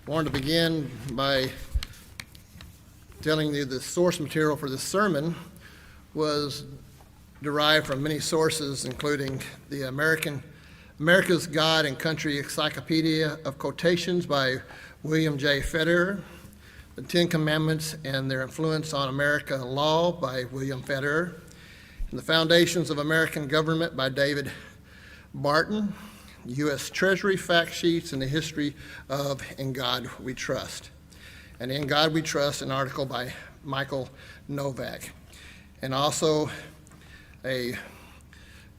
I wanted to begin by telling you the source material for this sermon was derived from many sources, including the America's God and Country Encyclopedia of Quotations by William J. Federer, The Ten Commandments and Their Influence on American Law by William Federer, and The Foundations of American Government by David Barton, U.S. Treasury Fact Sheets and the History of In God We Trust, and In God We Trust, an article by Michael Novak, and also a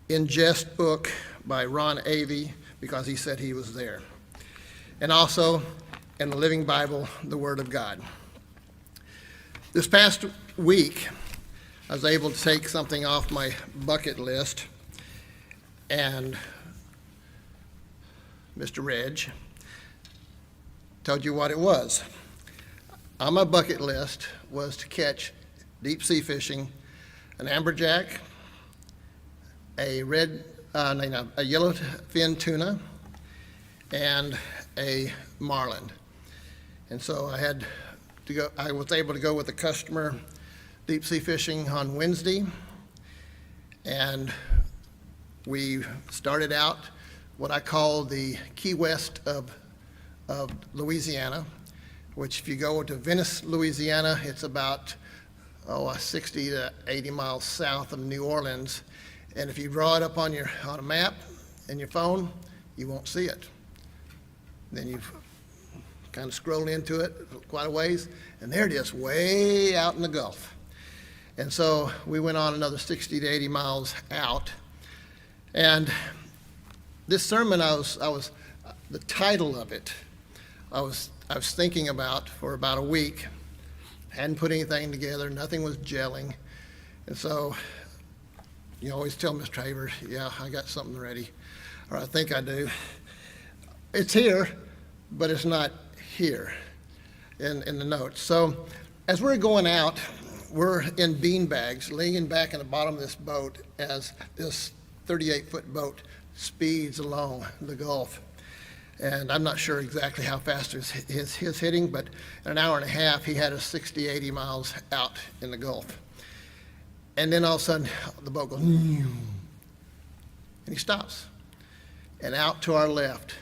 ingest book by Ron Avey, because he said he was there, and also in the Living Bible, the Word of God. This past week, I was able to take something off my bucket list, and Mr. Reg told you what it was. On my bucket list was to catch deep sea fishing, an amberjack, a yellowfin tuna, and a marlin. And so I was able to go with a customer deep sea fishing on Wednesday, and we started out what I call the Key West of Louisiana, which if you go to Venice, Louisiana, it's about 60 to 80 miles south of New Orleans. And if you draw it up on a map in your phone, you won't see it. Then you kind of scroll into it quite a ways, and there it is, way out in the Gulf. And so we went on another 60 to 80 miles out, and this sermon, the title of it, I was thinking about for about a week. Hadn't put anything together, nothing was gelling. And so you always tell Mr. Haver, yeah, I got something ready, or I think I do. It's here, but it's not here in the notes. So as we're going out, we're in bean bags, leaning back in the bottom of this boat as this 38-foot boat speeds along the Gulf. And I'm not sure exactly how fast his hitting, but in an hour and a half, he had us 60, 80 miles out in the Gulf. And then all of a sudden, the boat goes, and he stops. And out to our left,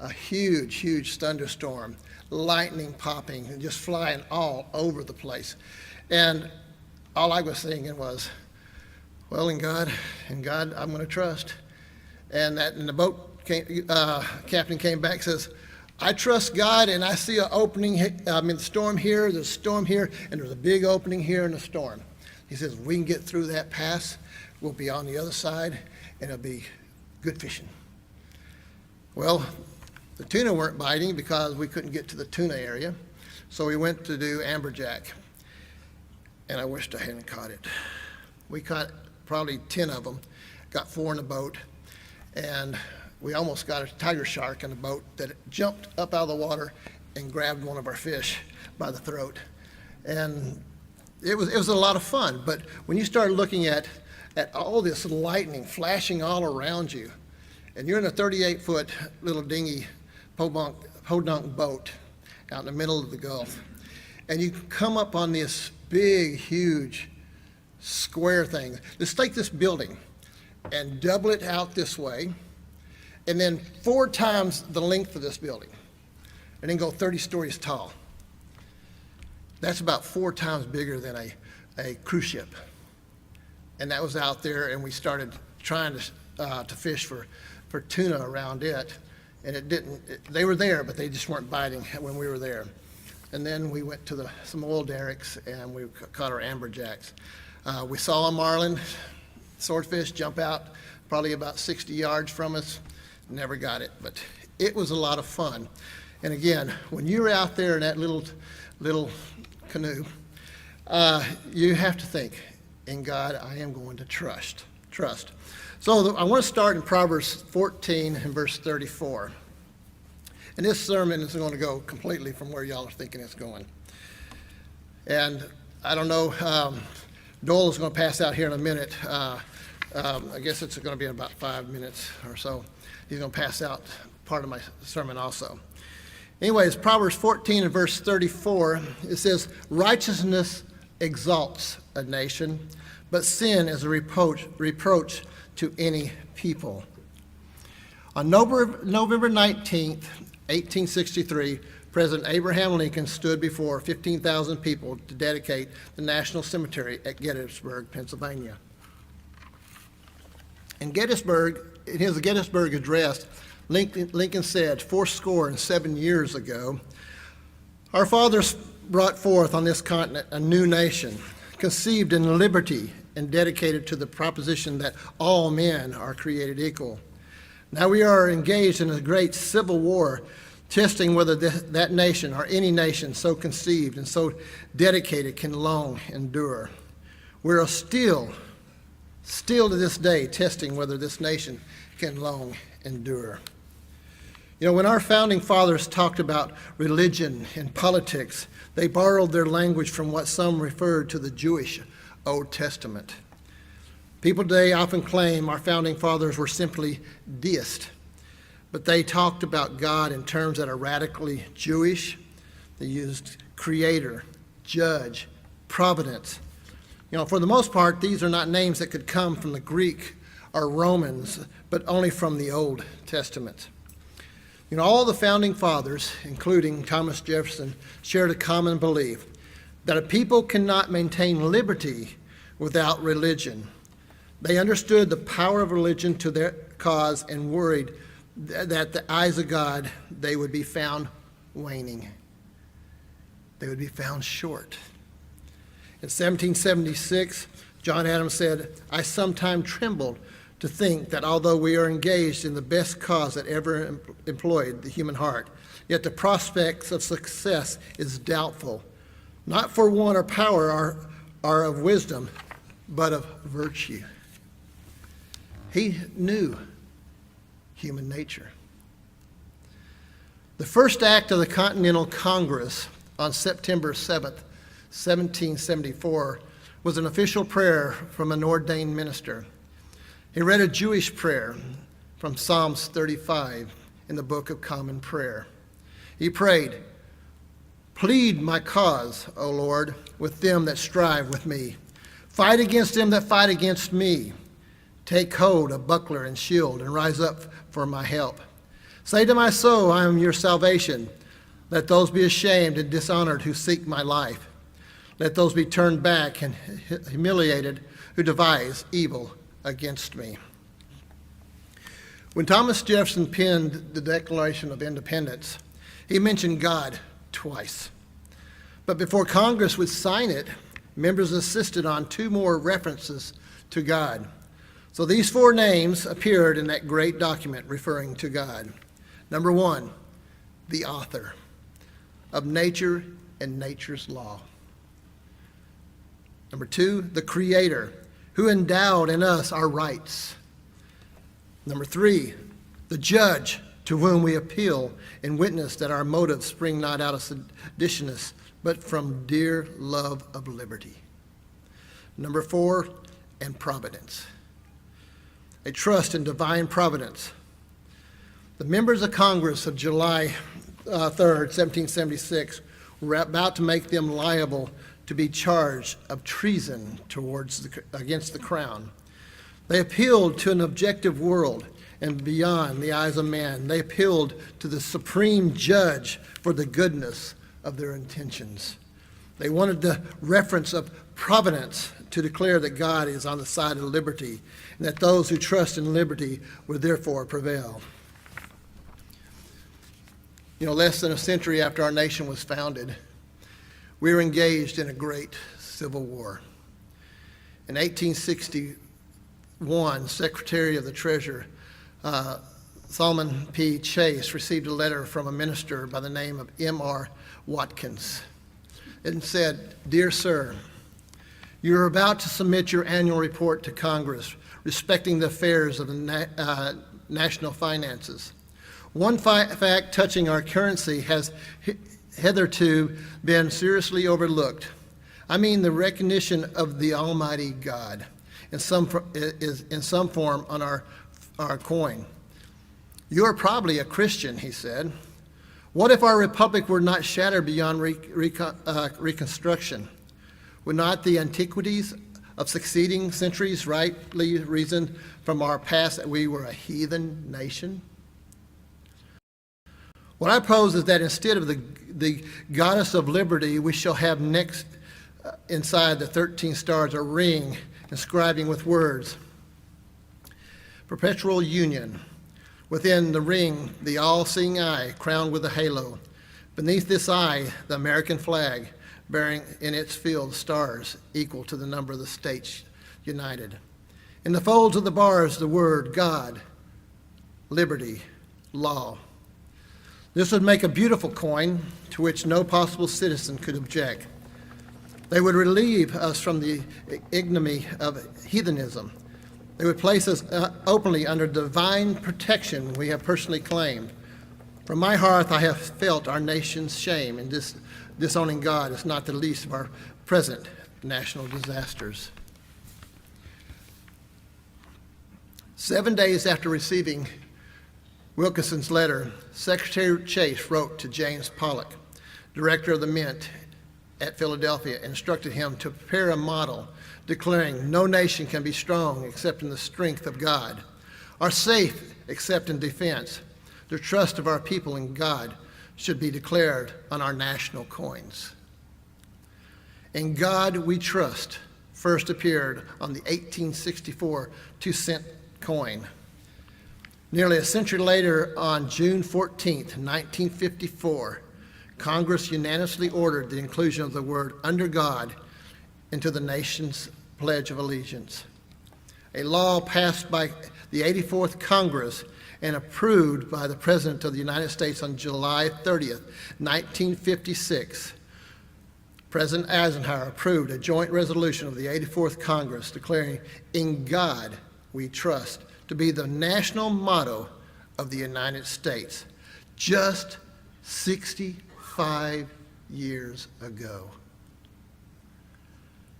a huge, huge thunderstorm, lightning popping, and just flying all over the place. And all I was thinking was, well, in God, I'm going to trust. And the boat captain came back and says, I trust God, and I see an opening, the storm here, there's a storm here, and there's a big opening here in the storm. He says, we can get through that pass, we'll be on the other side, and it'll be good fishing. Well, the tuna weren't biting because we couldn't get to the tuna area, so we went to do amberjack, and I wished I hadn't caught it. We caught probably 10 of them, got 4 in the boat, and we almost got a tiger shark in the boat that jumped up out of the water and grabbed one of our fish by the throat. And it was a lot of fun, but when you start looking at all this lightning flashing all around you, and you're in a 38-foot little dingy podunk boat out in the middle of the Gulf, and you come up on this big, huge square thing. Let's take this building and double it out this way, and then 4 times the length of this building, and then go 30 stories tall. That's about 4 times bigger than a cruise ship. And that was out there, and we started trying to fish for tuna around it, and they were there, but they just weren't biting when we were there. And then we went to some oil derricks, and we caught our amberjacks. We saw a marlin swordfish jump out probably about 60 yards from us. Never got it, but it was a lot of fun. And again, when you're out there in that little canoe, you have to think, in God I am going to trust. So I want to start in Proverbs 14 and verse 34. And this sermon is going to go completely from where y'all are thinking it's going. And I don't know, Doyle is going to pass out here in a minute. I guess it's going to be in about 5 minutes or so. He's going to pass out part of my sermon also. Anyways, Proverbs 14 and verse 34, it says, righteousness exalts a nation, but sin is a reproach to any people. On November 19th, 1863, President Abraham Lincoln stood before 15,000 people to dedicate the National Cemetery at Gettysburg, Pennsylvania. In his Gettysburg address, Lincoln said, 7 years ago, our fathers brought forth on this continent a new nation, conceived in liberty and dedicated to the proposition that all men are created equal. Now we are engaged in a great civil war, testing whether that nation or any nation so conceived and so dedicated can long endure. We're still to this day testing whether this nation can long endure. You know, when our founding fathers talked about religion and politics, they borrowed their language from what some referred to the Jewish Old Testament. People today often claim our founding fathers were simply deists, but they talked about God in terms that are radically Jewish. They used creator, judge, providence. You know, for the most part, these are not names that could come from the Greek or Romans, but only from the Old Testament. You know, all the founding fathers, including Thomas Jefferson, shared a common belief that a people cannot maintain liberty without religion. They understood the power of religion to their cause and worried that the eyes of God, they would be found waning. They would be found short. In 1776, John Adams said, I sometimes trembled to think that although we are engaged in the best cause that ever employed the human heart, yet the prospects of success is doubtful, not for want or power or of wisdom, but of virtue. He knew human nature. The first act of the Continental Congress on September 7th, 1774, was an official prayer from an ordained minister. He read a Jewish prayer from Psalms 35 in the Book of Common Prayer. He prayed, plead my cause, O Lord, with them that strive with me. Fight against them that fight against me. Take hold of buckler and shield and rise up for my help. Say to my soul, I am your salvation. Let those be ashamed and dishonored who seek my life. Let those be turned back and humiliated who devise evil against me. When Thomas Jefferson penned the Declaration of Independence, he mentioned God twice. But before Congress would sign it, members insisted on 2 more references to God. So these 4 names appeared in that great document referring to God. Number 1, the author of nature and nature's law. Number 2, the creator, who endowed in us our rights. Number 3, the judge, to whom we appeal and witness that our motives spring not out of seditiousness, but from dear love of liberty. Number 4, and providence, a trust in divine providence. The members of Congress of July 3rd, 1776, were about to make them liable to be charged of treason against the crown. They appealed to an objective world and beyond the eyes of man. They appealed to the supreme judge for the goodness of their intentions. They wanted the reference of providence to declare that God is on the side of liberty and that those who trust in liberty will therefore prevail. You know, less than a century after our nation was founded, we were engaged in a great civil war. In 1861, Secretary of the Treasury Solomon P. Chase received a letter from a minister by the name of M.R. Watkins. It said, Dear Sir, you are about to submit your annual report to Congress respecting the affairs of the national finances. One fact touching our currency has hitherto been seriously overlooked. I mean the recognition of the Almighty God in some form on our coin. You are probably a Christian, he said. What if our republic were not shattered beyond reconstruction? Would not the antiquities of succeeding centuries rightly reason from our past that we were a heathen nation? What I pose is that instead of the goddess of liberty, we shall have next inside the 13 stars a ring inscribing with words, perpetual union. Within the ring, the all-seeing eye crowned with a halo. Beneath this eye, the American flag, bearing in its field stars equal to the number of the states united. In the folds of the bars, the word God, liberty, law. This would make a beautiful coin to which no possible citizen could object. They would relieve us from the ignominy of heathenism. They would place us openly under divine protection we have personally claimed. From my hearth I have felt our nation's shame, and disowning God is not the least of our present national disasters. 7 days after receiving Wilkinson's letter, Secretary Chase wrote to James Pollock, director of the Mint at Philadelphia, and instructed him to prepare a model declaring no nation can be strong except in the strength of God, or safe except in defense. The trust of our people in God should be declared on our national coins. In God we trust first appeared on the 1864 2-cent coin. Nearly a century later, on June 14, 1954, Congress unanimously ordered the inclusion of the word under God into the nation's Pledge of Allegiance, a law passed by the 84th Congress and approved by the President of the United States on July 30th, 1956. President Eisenhower approved a joint resolution of the 84th Congress declaring, "In God we trust," to be the national motto of the United States, just 65 years ago.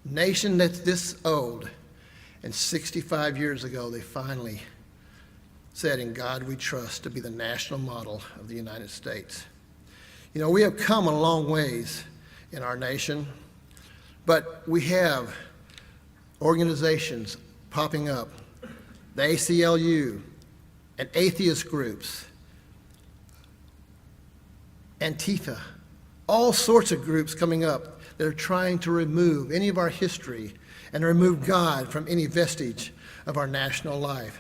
Nation that's this old, and 65 years ago they finally said, "In God we trust," to be the national model of the United States. You know, we have come a long ways in our nation, but we have organizations popping up, the ACLU and atheist groups, Antifa, all sorts of groups coming up that are trying to remove any of our history and remove God from any vestige of our national life.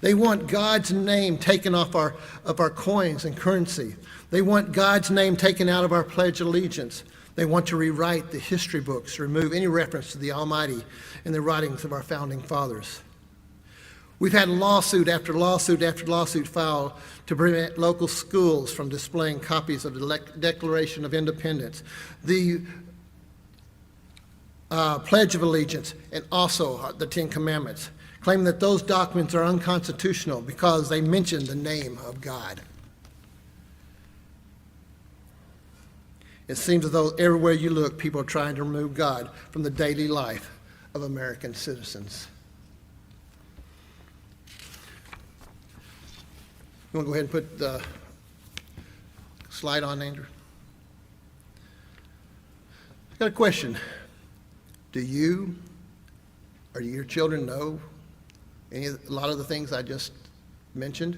They want God's name taken off of our coins and currency. They want God's name taken out of our Pledge of Allegiance. They want to rewrite the history books, remove any reference to the Almighty in the writings of our founding fathers. We've had lawsuit after lawsuit after lawsuit filed to prevent local schools from displaying copies of the Declaration of Independence, the Pledge of Allegiance, and also the Ten Commandments, claiming that those documents are unconstitutional because they mention the name of God. It seems as though everywhere you look, people are trying to remove God from the daily life of American citizens. You want to go ahead and put the slide on, Andrew? I got a question. Do you or do your children know a lot of the things I just mentioned?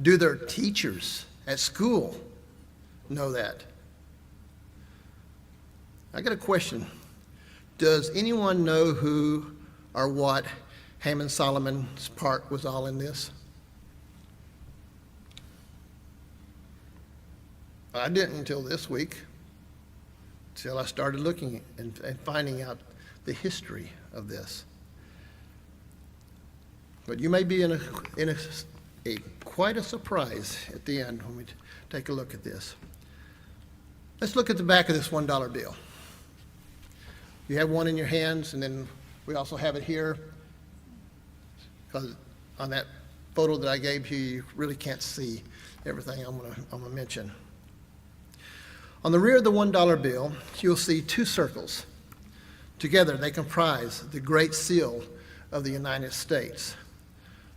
Do their teachers at school know that? I got a question. Does anyone know who or what Hammond Solomon's part was all in this? I didn't until this week, until I started looking and finding out the history of this. But you may be in quite a surprise at the end when we take a look at this. Let's look at the back of this $1 bill. You have one in your hands, and then we also have it here, because on that photo that I gave you, you really can't see everything I'm gonna mention. On the rear of the $1 bill, you'll see two circles. Together, they comprise the Great Seal of the United States.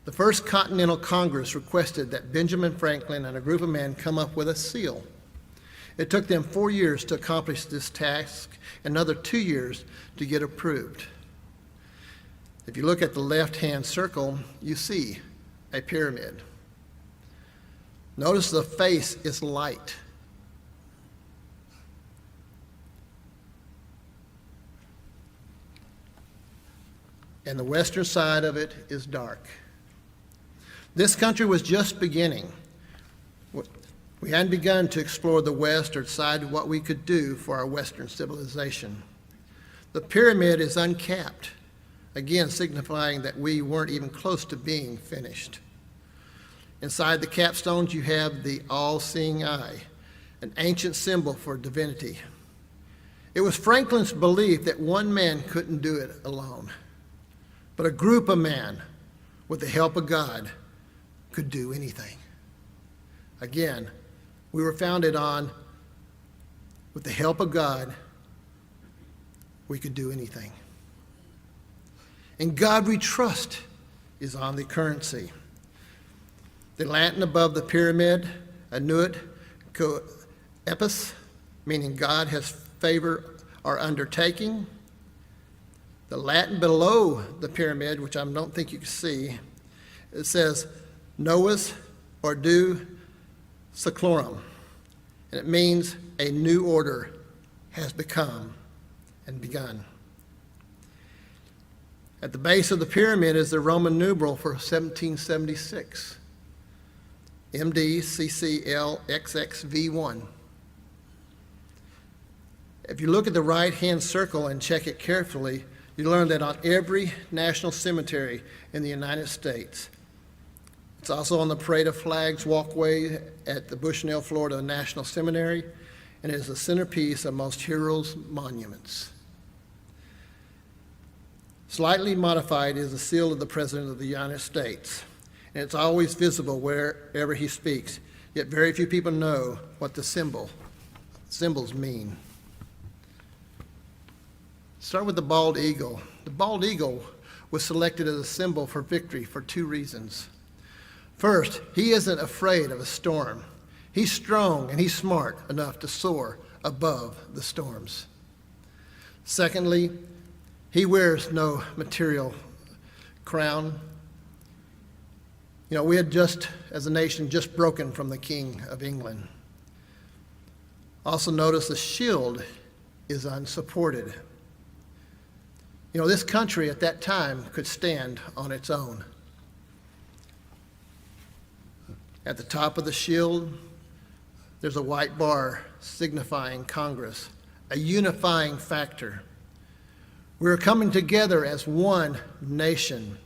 The First Continental Congress requested that Benjamin Franklin and a group of men come up with a seal. It took them 4 years to accomplish this task, another 2 years to get approved. If you look at the left-hand circle, you see a pyramid. Notice the face is light. And the western side of it is dark. This country was just beginning. We hadn't begun to explore the West or decide what we could do for our Western civilization. The pyramid is uncapped, again signifying that we weren't even close to being finished. Inside the capstones, you have the all-seeing eye, an ancient symbol for divinity. It was Franklin's belief that one man couldn't do it alone, but a group of men, with the help of God, could do anything. Again, we were founded on, with the help of God, we could do anything. In God we trust is on the currency. The Latin above the pyramid, annuit co epis, meaning God has favored our undertaking. The Latin below the pyramid, which I don't think you can see, it says novus ordo seclorum, and it means a new order has become and begun. At the base of the pyramid is the Roman numeral for 1776, MDCCLXXV1. If you look at the right-hand circle and check it carefully, you learn that on every national cemetery in the United States, it's also on the Parade of Flags walkway at the Bushnell, Florida National Cemetery, and it is the centerpiece of most heroes' monuments. Slightly modified is the seal of the President of the United States, and it's always visible wherever he speaks, yet very few people know what the symbols mean. Start with the bald eagle. The bald eagle was selected as a symbol for victory for 2 reasons. First, he isn't afraid of a storm. He's strong and he's smart enough to soar above the storms. Secondly, he wears no material crown. You know, we had just, as a nation, just broken from the King of England. Also notice the shield is unsupported. You know, this country at that time could stand on its own. At the top of the shield, there's a white bar signifying Congress, a unifying factor. We're coming together as one nation.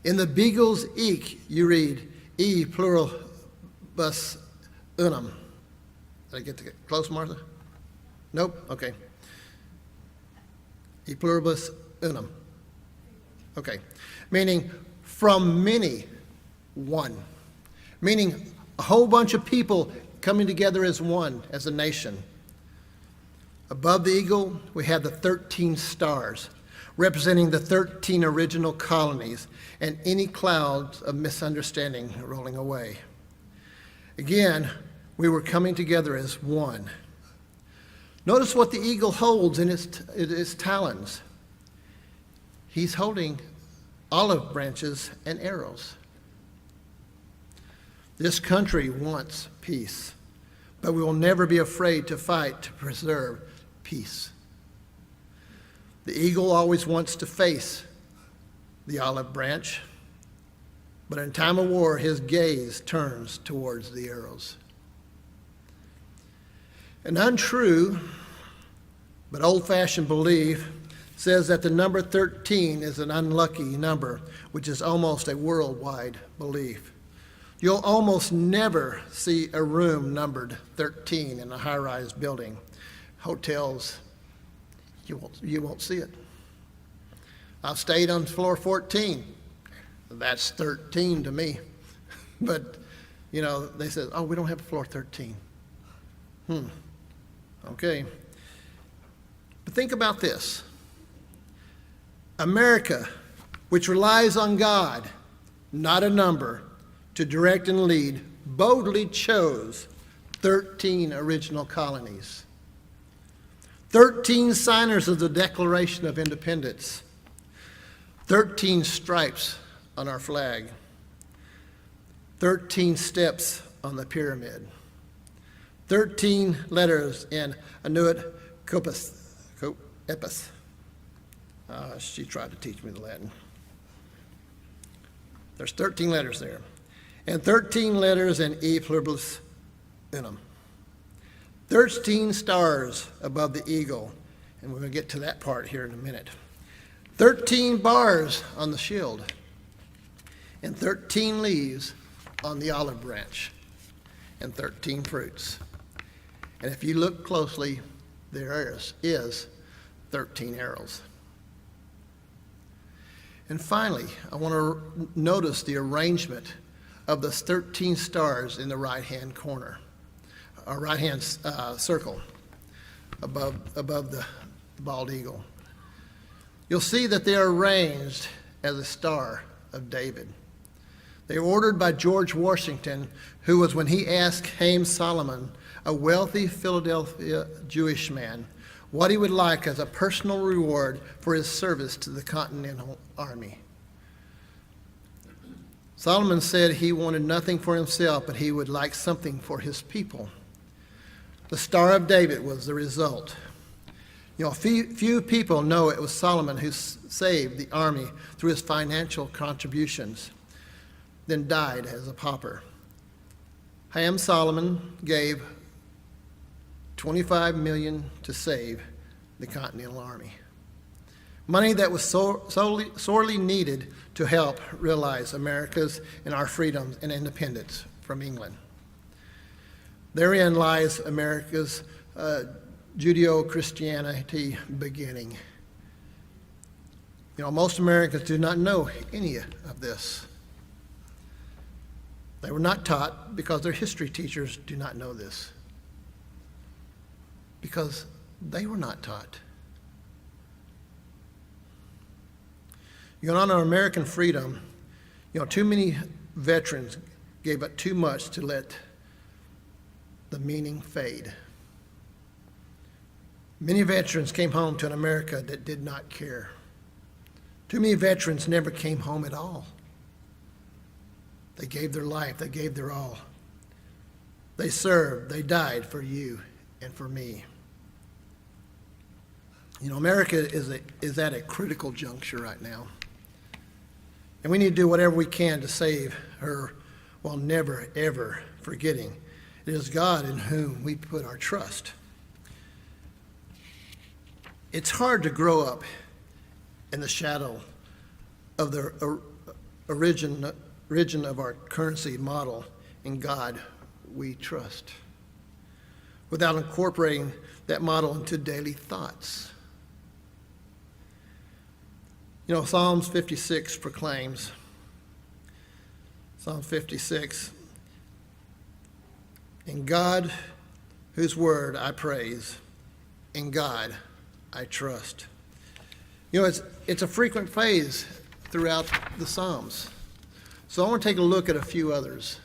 In the Beagle's Eek, you read, E pluribus unum. Did I get close, Martha? Nope? Okay. E pluribus unum. Okay. Meaning from many, one. Meaning a whole bunch of people coming together as one, as a nation. Above the eagle, we have the 13 stars, representing the 13 original colonies and any clouds of misunderstanding rolling away. Again, we were coming together as one. Notice what the eagle holds in its talons. He's holding olive branches and arrows. This country wants peace, but we will never be afraid to fight to preserve peace. The eagle always wants to face the olive branch, but in time of war, his gaze turns towards the arrows. An untrue but old-fashioned belief says that the number 13 is an unlucky number, which is almost a worldwide belief. You'll almost never see a room numbered 13 in a high-rise building. Hotels, you won't see it. I've stayed on floor 14. That's 13 to me. But, you know, they said, oh, we don't have floor 13. Okay. But think about this. America, which relies on God, not a number, to direct and lead, boldly chose 13 original colonies, 13 signers of the Declaration of Independence, 13 stripes on our flag, 13 steps on the pyramid, 13 letters in Anuit Epis. She tried to teach me the Latin. There's 13 letters there. And 13 letters in E pluribus unum. 13 stars above the eagle. And we're going to get to that part here in a minute. 13 bars on the shield. And 13 leaves on the olive branch. And 13 fruits. And if you look closely, there is 13 arrows. And finally, I want to notice the arrangement of the 13 stars in the right-hand corner, or right-hand circle above the bald eagle. You'll see that they are arranged as a Star of David. They were ordered by George Washington, who was, when he asked Haym Solomon, a wealthy Philadelphia Jewish man, what he would like as a personal reward for his service to the Continental Army. Solomon said he wanted nothing for himself, but he would like something for his people. The Star of David was the result. You know, few people know it was Solomon who saved the army through his financial contributions, then died as a pauper. Haym Solomon gave $25 million to save the Continental Army. Money that was sorely needed to help realize America's and our freedoms and independence from England. Therein lies America's Judeo-Christianity beginning. You know, most Americans do not know any of this. They were not taught because their history teachers do not know this. Because they were not taught. You know, on our American freedom, you know, too many veterans gave up too much to let the meaning fade. Many veterans came home to an America that did not care. Too many veterans never came home at all. They gave their life, they gave their all. They served, they died for you and for me. You know, America is at a critical juncture right now. And we need to do whatever we can to save her while never, ever forgetting it is God in whom we put our trust. It's hard to grow up in the shadow of the origin of our currency model in God we trust, without incorporating that model into daily thoughts. You know, Psalms 56 proclaims, Psalm 56, in God, whose word I praise, in God I trust. You know, it's a frequent phrase throughout the Psalms. So I want to take a look at a few others.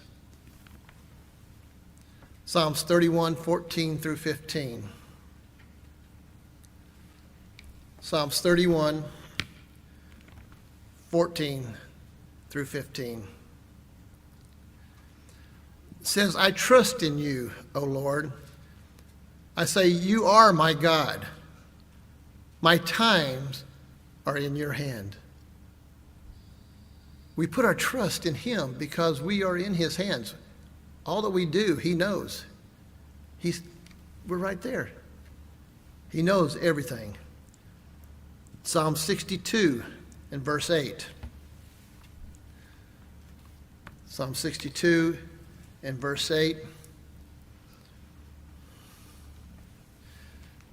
Psalms 31, 14 through 15. Psalms 31, 14 through 15. It says, I trust in you, O Lord. I say, you are my God. My times are in your hand. We put our trust in him because we are in his hands. All that we do, he knows. We're right there. He knows everything. Psalm 62 and verse 8. Psalm 62 and verse 8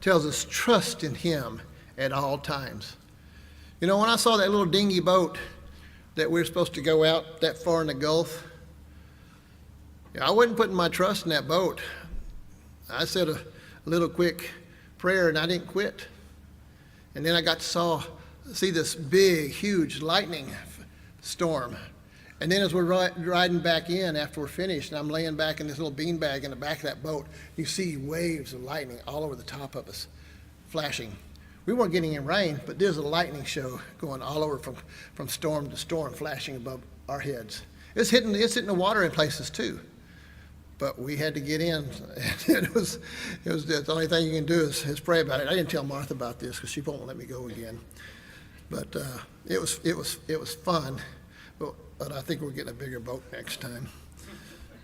tells us trust in him at all times. You know, when I saw that little dingy boat that we were supposed to go out that far in the Gulf, I wasn't putting my trust in that boat. I said a little quick prayer and I didn't quit. And then I got to see this big, huge lightning storm. And then as we're riding back in after we're finished, and I'm laying back in this little beanbag in the back of that boat, you see waves of lightning all over the top of us, flashing. We weren't getting any rain, but there's a lightning show going all over from storm to storm, flashing above our heads. It's hitting the water in places too. But we had to get in. It was the only thing you can do is pray about it. I didn't tell Martha about this because she won't let me go again. But it was fun. But I think we're getting a bigger boat next time.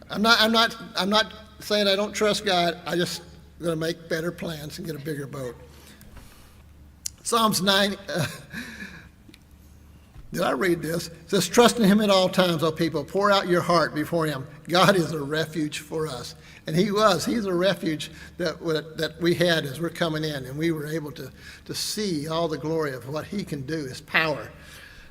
I'm not saying I don't trust God. I just going to make better plans and get a bigger boat. Psalms 9. Did I read this? It says, "Trust in him at all times, O people. Pour out your heart before him. God is a refuge for us." And he was. He's a refuge that we had as we're coming in. And we were able to see all the glory of what he can do, his power,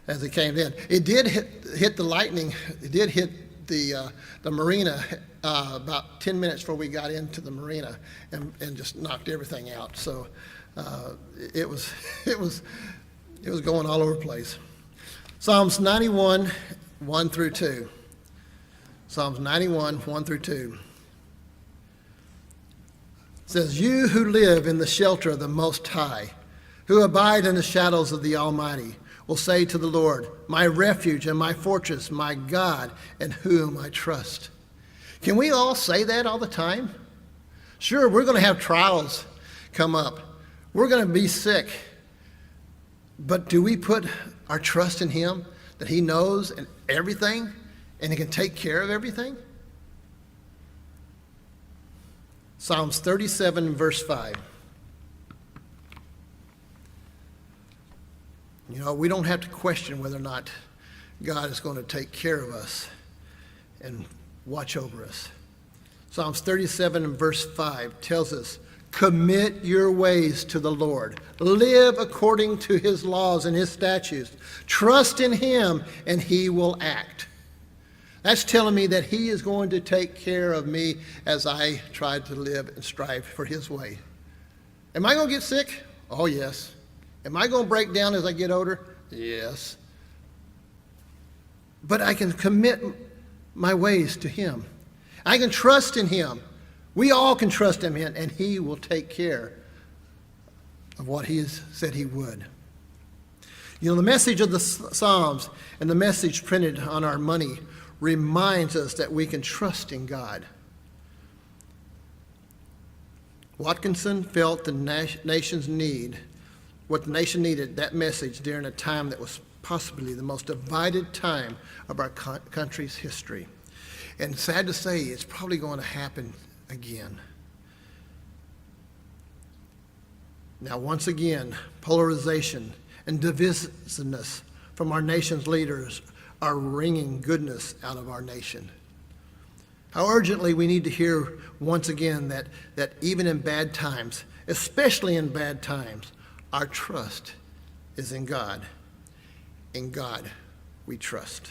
as it came in. It did hit the lightning. It did hit the marina about 10 minutes before we got into the marina and just knocked everything out. So it was going all over the place. Psalms 91, 1 through 2. Psalms 91, 1 through 2. It says, "You who live in the shelter of the Most High, who abide in the shadows of the Almighty, will say to the Lord, my refuge and my fortress, my God, in whom I trust." Can we all say that all the time? Sure, we're going to have trials come up. We're going to be sick. But do we put our trust in him, that he knows and everything and he can take care of everything? Psalms 37, verse 5. You know, we don't have to question whether or not God is going to take care of us and watch over us. Psalms 37 and verse 5 tells us, "Commit your ways to the Lord. Live according to his laws and his statutes. Trust in him and he will act." That's telling me that he is going to take care of me as I try to live and strive for his way. Am I going to get sick? Oh, yes. Am I going to break down as I get older? Yes. But I can commit my ways to him. I can trust in him. We all can trust him, and he will take care of what he has said he would. You know, the message of the Psalms and the message printed on our money reminds us that we can trust in God. Watkinson felt the nation's need, what the nation needed, that message during a time that was possibly the most divided time of our country's history. And sad to say, it's probably going to happen again. Now, once again, polarization and divisiveness from our nation's leaders are wringing goodness out of our nation. How urgently we need to hear once again that even in bad times, especially in bad times, our trust is in God. In God we trust.